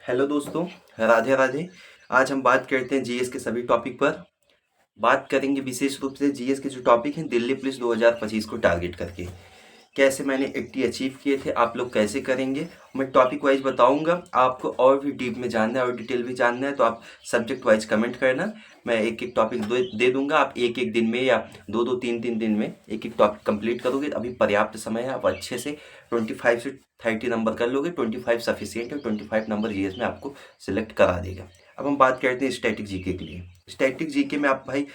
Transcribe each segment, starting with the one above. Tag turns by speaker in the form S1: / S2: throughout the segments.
S1: Hello दोस्तों, राधे राधे। आज हम बात करते हैं जीएस के सभी टॉपिक पर। बात करेंगे विशेष रूप से जीएस के जो टॉपिक हैं दिल्ली पुलिस 2025 को टारगेट करके। कैसे मैंने 80 अचीव किए थे, आप लोग कैसे करेंगे, मैं टॉपिक वाइज बताऊंगा। आपको और भी डीप में जानना है और डिटेल भी जानना है तो आप सब्जेक्ट वाइज कमेंट करना। मैं एक एक टॉपिक दे दूंगा, आप एक एक दिन में या दो दो तीन तीन दिन में एक एक टॉपिक कंप्लीट करोगे। अभी पर्याप्त समय है, आप अच्छे से 25 से 30 नंबर कर लोगे। 25 सफिशियंट है, 25 नंबर जीएस में आपको सिलेक्ट करा देगा। अब हम बात करते हैं स्टैटिक जीके के लिए। स्टैटिक जीके में आप भाई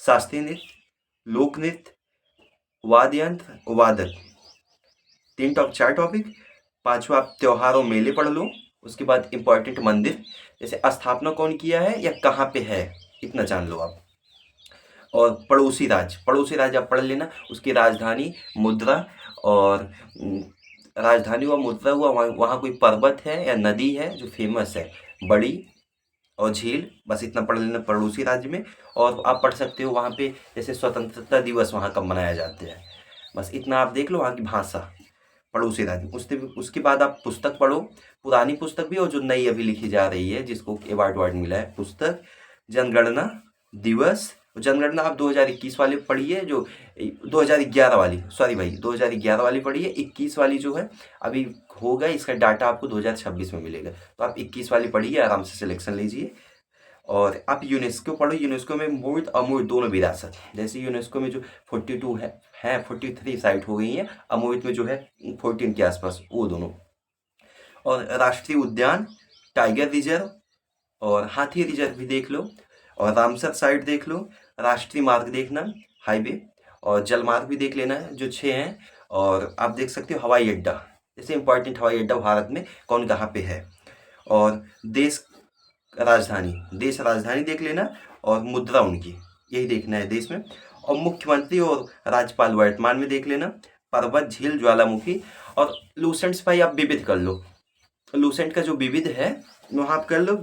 S1: शास्त्रीय नृत्य, लोक नृत्य, वाद्य यंत्र, वादक, चार टॉपिक। पांचवा आप त्योहार और मेले पढ़ लो। उसके बाद इंपॉर्टेंट मंदिर, जैसे स्थापना कौन किया है या कहाँ पे है, इतना जान लो आप। और पड़ोसी राज्य आप पढ़ लेना, उसकी राजधानी, मुद्रा और राजधानी हुआ, मुद्रा हुआ, वहाँ कोई पर्वत है या नदी है जो फेमस है, बड़ी और झील, बस इतना पढ़ लेना पड़ोसी राज्य में। और आप पढ़ सकते हो वहाँ पे जैसे स्वतंत्रता दिवस वहाँ कब मनाया जाता है, बस इतना आप देख लो। वहाँ की भाषा पड़ोसी राज्य में। उसके बाद आप पुस्तक पढ़ो, पुरानी पुस्तक भी और जो नई अभी लिखी जा रही है जिसको अवार्ड मिला है पुस्तक। जनगणना दिवस, जनगणना आप 2021 वाली पढ़िए, जो 2011 वाली, सॉरी भाई 2011 वाली पढ़िए। 21 वाली जो है अभी होगा, इसका डाटा आपको 2026 में मिलेगा, तो आप 21 वाली पढ़िए, आराम से सिलेक्शन लीजिए। और आप यूनेस्को पढ़ो। यूनेस्को में मूर्त अमूर्त दोनों विरासत, जैसे यूनेस्को में जो 42 है 43 साइट हो गई हैं, अमूर्त में जो है 14 के आसपास, वो दोनों। और राष्ट्रीय उद्यान, टाइगर रिजर्व और हाथी रिजर्व भी देख लो। और रामसर साइट देख लो। राष्ट्रीय मार्ग देखना, हाईवे, और जल मार्ग भी देख लेना है जो 6 हैं। और आप देख सकते हो हवाई अड्डा, जैसे इंपॉर्टेंट हवाई अड्डा भारत में कौन कहाँ पे है। और देश राजधानी देख लेना, और मुद्रा उनकी, यही देखना है देश में। और मुख्यमंत्री और राज्यपाल वर्तमान में देख लेना। पर्वत, झील, ज्वालामुखी। और लूसेंट्स भाई आप विविध कर लो। लूसेंट का जो विविध है वहाँ आप कर लो,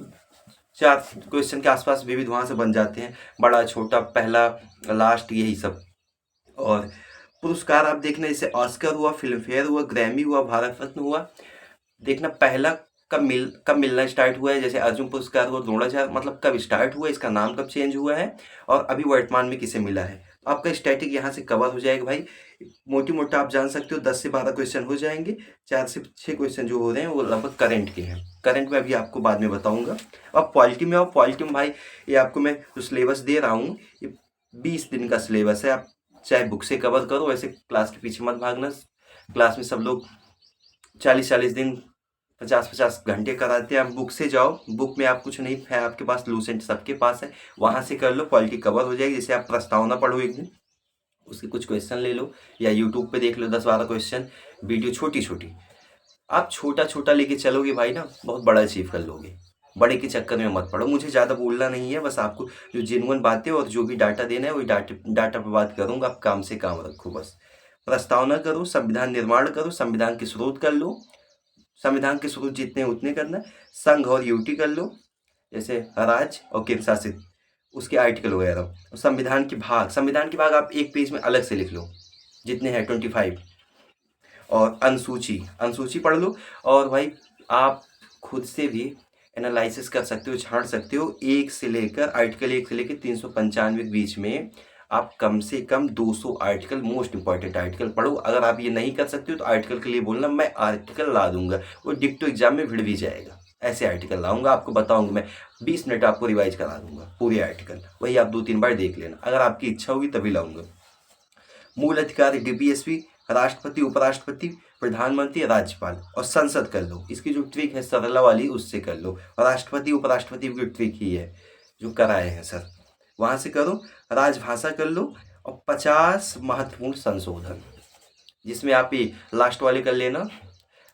S1: 4 क्वेश्चन के आसपास विविध वहाँ से बन जाते हैं, बड़ा छोटा, पहला, लास्ट, यही सब। और पुरस्कार आप देखना, जैसे ऑस्कर हुआ, फिल्म फेयर हुआ, ग्रैमी हुआ, भारत रत्न हुआ, देखना पहला कब मिलना स्टार्ट हुआ है। जैसे अर्जुन पुरस्कार हुआ, द्रोणाचार्य, मतलब कब स्टार्ट हुआ है, इसका नाम कब चेंज हुआ है, और अभी वर्तमान में किसे मिला है। तो आपका स्टैटिक यहाँ से कवर हो जाएगा भाई। मोटी मोटा आप जान सकते हो 10 से 12 क्वेश्चन हो जाएंगे। 4 से 6 क्वेश्चन जो हो रहे हैं वो लगभग करंट के हैं। करंट में अभी आपको बाद में बताऊंगा। अब पॉलिटी में आओ। पॉलिटी में भाई ये आपको मैं जो सिलेबस दे रहा हूँ, ये 20 दिन का सिलेबस है। आप चाहे बुक से कवर करो, वैसे क्लास के पीछे मत भागना। क्लास में सब लोग 40-40 दिन, 50-50 घंटे कराते हैं। आप बुक से जाओ, बुक में आप कुछ नहीं है आपके पास, लूसेंट सबके पास है, वहाँ से कर लो, पॉलिटी कवर हो जाएगी। जैसे आप प्रस्तावना पढ़ो एक दिन, उसके कुछ क्वेश्चन ले लो, या यूट्यूब पे देख लो 10-12 क्वेश्चन, वीडियो छोटी छोटी। आप छोटा छोटा लेके चलोगे भाई ना, बहुत बड़ा अचीव कर लोगे। बड़े के चक्कर में मत पड़ो। मुझे ज़्यादा बोलना नहीं है, बस आपको जो जेन्युइन बातें और जो भी डाटा देना है वही डाटा पर बात करूँगा। आप काम से काम रखो बस। प्रस्तावना करो, संविधान निर्माण करो, संविधान के स्रोत कर लो। संविधान के स्रोत जितने हैं उतने करना। संघ और यूटी कर लो, जैसे राज्य और केंद्र शासित, उसके आर्टिकल वगैरह। और संविधान के भाग आप एक पेज में अलग से लिख लो, जितने हैं 25। और अनुसूची पढ़ लो। और भाई आप खुद से भी एनालिसिस कर सकते हो, छांट सकते हो। आर्टिकल 1 से लेकर 395 के बीच में आप कम से कम 200 आर्टिकल, मोस्ट इंपॉर्टेंट आर्टिकल पढ़ो। अगर आप ये नहीं कर सकते हो तो आर्टिकल के लिए बोलना, मैं आर्टिकल ला दूंगा, वो डिक्टो एग्जाम में भिड़ भी जाएगा। ऐसे आर्टिकल लाऊंगा, आपको बताऊंगा मैं, 20 मिनट आपको रिवाइज करा दूंगा पूरे आर्टिकल। वही आप 2-3 बार देख लेना, अगर आपकी इच्छा होगी तभी लाऊंगा। मूल अधिकारी डीपीएसपी, राष्ट्रपति, उपराष्ट्रपति, प्रधानमंत्री, राज्यपाल। और संसद कर लो, इसकी जो ट्रिक है सरला वाली उससे कर लो। राष्ट्रपति उपराष्ट्रपति की ट्रिक ही है जो कराए हैं सर, वहाँ से करो। राजभाषा कर लो। और 50 महत्वपूर्ण संशोधन, जिसमें आप ये लास्ट वाले कर लेना,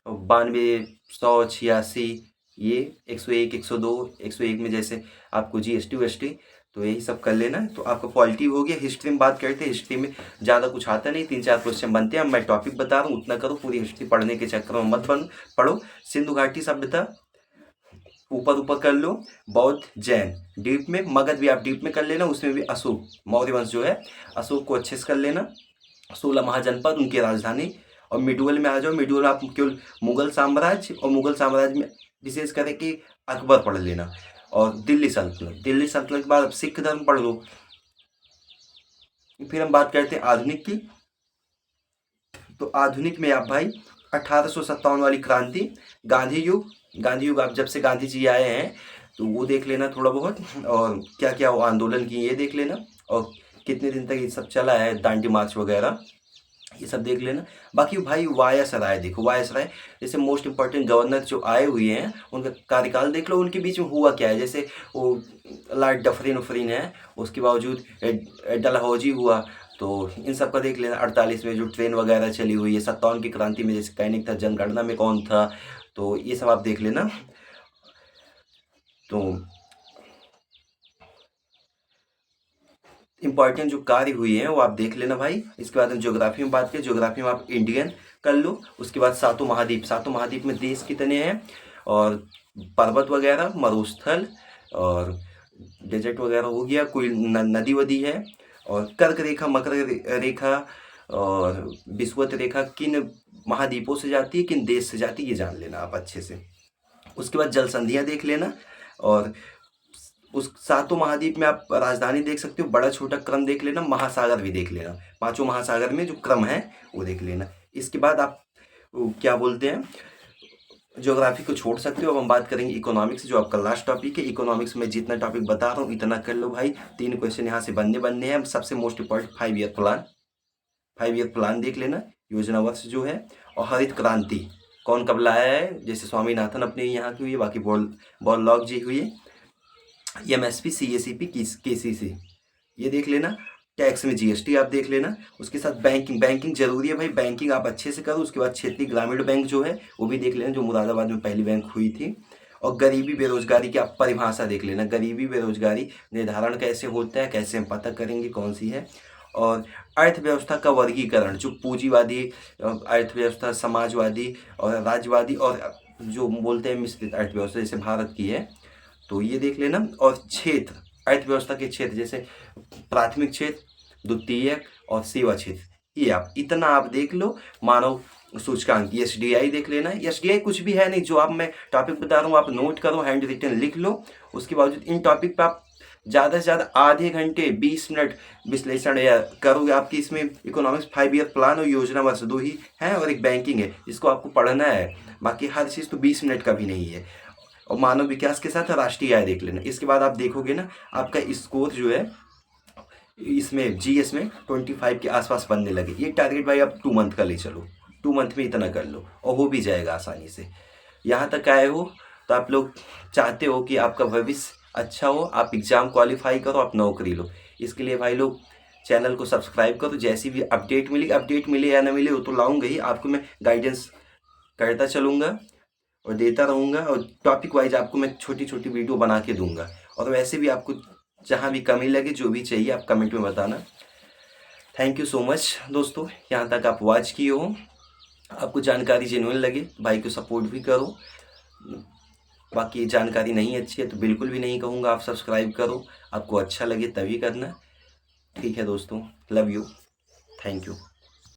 S1: 92, 100, 86, ये 101, 102, 101 में जैसे आपको जीएसटी वीएसटी, तो यही सब कर लेना। तो आपका पॉलिटी हो गया। हिस्ट्री में बात करते हैं। हिस्ट्री में ज़्यादा कुछ आता नहीं, 3-4 क्वेश्चन बनते हैं। मैं टॉपिक बता रहा हूँ, उतना करो। पूरी हिस्ट्री पढ़ने के चक्कर में मत पढ़ो। सिंधु घाटी सभ्यता ऊपर कर लो। बौद्ध, जैन डीप में। मगध भी आप डीप में कर लेना, उसमें भी अशोक मौर्य वंश जो है, अशोक को अच्छे से कर लेना। 16 महाजनपद, उनकी राजधानी। और मिडुअल में आ जाओ। मिडुअल आप केवल मुगल साम्राज्य, और मुगल साम्राज्य में विशेष करके कि अकबर पढ़ लेना और दिल्ली सल्तनत के बाद अब सिख धर्म पढ़ लो। फिर हम बात करते हैं आधुनिक की। तो आधुनिक में आप भाई 1857 वाली क्रांति, गांधी युग आप जब से गांधी जी आए हैं तो वो देख लेना थोड़ा बहुत, और क्या क्या वो आंदोलन किए ये देख लेना, और कितने दिन तक ये सब चला है, दांडी मार्च वगैरह ये सब देख लेना। बाकी भाई वायसराय देखो, वायसराय जैसे मोस्ट इंपॉर्टेंट गवर्नर जो आए हुए हैं उनका कार्यकाल देख लो, उनके बीच में हुआ क्या है। जैसे वो लॉर्ड डफरिन उफरिन है, उसके बावजूद डलहौजी हुआ, तो इन सब का देख लेना। 48 में जो ट्रेन वगैरह चली हुई है, 57 की क्रांति में जैसे कैनिक था, जनगणना में कौन था, तो ये सब आप देख लेना। तो इंपॉर्टेंट जो कार्य हुए हैं वो आप देख लेना भाई। इसके बाद हम ज्योग्राफी में बात करें, ज्योग्राफी में आप इंडियन कर लो। उसके बाद सातों महाद्वीप में देश कितने हैं, और पर्वत वगैरह, मरुस्थल और डेजर्ट वगैरह हो गया, कोई नदी वदी है, और कर्क रेखा, मकर रेखा और विषुवत रेखा किन महाद्वीपों से जाती है, किन देश से जाती है, ये जान लेना आप अच्छे से। उसके बाद जल संधियाँ देख लेना, और उस सातों महाद्वीप में आप राजधानी देख सकते हो, बड़ा छोटा क्रम देख लेना, महासागर भी देख लेना, पांचों महासागर में जो क्रम है वो देख लेना। इसके बाद आप क्या बोलते हैं, ज्योग्राफी को छोड़ सकते हो। अब हम बात करेंगे इकोनॉमिक्स, जो आपका लास्ट टॉपिक है। इकोनॉमिक्स में जितना टॉपिक बता रहा हूँ इतना कर लो भाई। 3 क्वेश्चन यहाँ से बनने हैं। सबसे मोस्ट इंपॉर्टेंट 5 ईयर प्लान देख लेना, योजना वर्ष जो है। और हरित क्रांति कौन कब लाया है, जैसे स्वामीनाथन अपने यहाँ की हुई है, बाकी बॉललॉग जी हुई है, MSP, CACP, KCC ये देख लेना। टैक्स में GST आप देख लेना। उसके साथ बैंकिंग जरूरी है भाई, बैंकिंग आप अच्छे से करो। उसके बाद क्षेत्रीय ग्रामीण बैंक जो है वो भी देख लेना, जो मुरादाबाद में पहली बैंक हुई थी। और गरीबी बेरोजगारी की आप परिभाषा देख लेना, गरीबी बेरोजगारी निर्धारण कैसे होता है, कैसे हम पता करेंगे कौन सी है। और अर्थव्यवस्था का वर्गीकरण, जो पूंजीवादी अर्थव्यवस्था, समाजवादी और राज्यवादी, और जो बोलते हैं मिश्रित अर्थव्यवस्था जैसे भारत की है, तो ये देख लेना। और क्षेत्र, अर्थव्यवस्था के क्षेत्र जैसे प्राथमिक क्षेत्र, द्वितीयक और सेवा क्षेत्र, ये आप इतना आप देख लो। मानव सूचकांक SDI देख लेना। SDI कुछ भी है नहीं, जो आप मैं टॉपिक बता रहा हूँ आप नोट करो, हैंड रिटन लिख लो। उसके बावजूद इन टॉपिक पे आप ज़्यादा से ज़्यादा आधे घंटे 20 मिनट विश्लेषण या करोगे। आपकी इसमें इकोनॉमिक्स 5 ईयर प्लान और योजना वर्ष 2 ही है, और एक बैंकिंग है जिसको आपको पढ़ना है। बाकी हर चीज़ तो 20 मिनट का भी नहीं है। और मानव विकास के साथ राष्ट्रीय आय देख लेना। इसके बाद आप देखोगे ना आपका स्कोर जो है इसमें GS में 25 के आसपास बनने लगे। ये टारगेट भाई आप 2 मंथ का ले चलो, 2 मंथ में इतना कर लो और हो भी जाएगा आसानी से। यहाँ तक आए हो तो आप लोग चाहते हो कि आपका भविष्य अच्छा हो, आप एग्ज़ाम क्वालिफाई करो, आप नौकरी लो। इसके लिए भाई लोग चैनल को सब्सक्राइब करो। जैसी भी अपडेट मिले या ना मिले वो तो लाऊंगा ही, आपको मैं गाइडेंस करता चलूँगा और देता रहूँगा। और टॉपिक वाइज आपको मैं छोटी छोटी वीडियो बना के दूंगा। और वैसे भी आपको जहाँ भी कमी लगे, जो भी चाहिए आप कमेंट में बताना। थैंक यू सो मच दोस्तों, यहाँ तक आप वॉच किए हो। आपको जानकारी जेन्युइन लगे भाई को सपोर्ट भी करो। बाकी जानकारी नहीं अच्छी है तो बिल्कुल भी नहीं कहूँगा आप सब्सक्राइब करो। आपको अच्छा लगे तभी करना। ठीक है दोस्तों, लव यू, थैंक यू।